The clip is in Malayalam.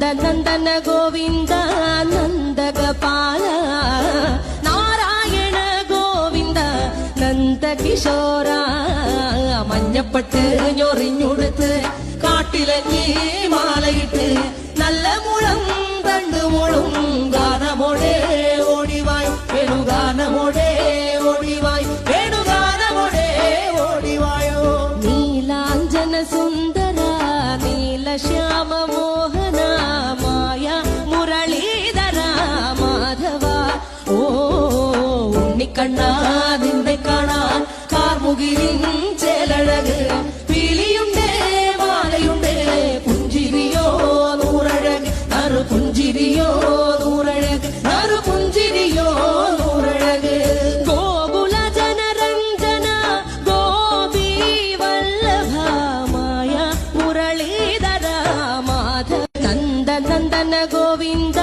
നന്ദന ഗോവിന്ദ നന്ദഗോപാല നാരായണ ഗോവിന്ദ നന്ദകിശോര മഞ്ഞപ്പട്ട് ഞൊറിഞ്ഞുടുത്ത് കാട്ടിലഞ്ഞി മാലയിട്ട് നല്ല മുളം തണ്ടുമുളും ഗാനമോടെ ഓടിവായ് വേണുഗാനമോടെ ഓടിവായ് വേണുഗാനമോടെ ഓടിവായോ നീലാഞ്ജന സുന്ദര നീലശ്യാമ മോഹന മായ മുരളീധര മാധവ ഓ ഉണ്ണിക്കണ്ണാ നിന്നെ കാണാൻ കാർമുകിലിൻ ചേലഴക് പീലിയുണ്ടേ മാലയുണ്ടേ പുഞ്ചിരിയോ നൂറഴക് നറു പുഞ്ചിരിയോ നൂറഴക് നറു പുഞ്ചിരിയോ നൂറഴക് ഗോകുല ജനരഞ്ജന ഗോപി വല്ലഭ മായ മുരളീധര മാധവ നന്ദന ഗോവിന്ദ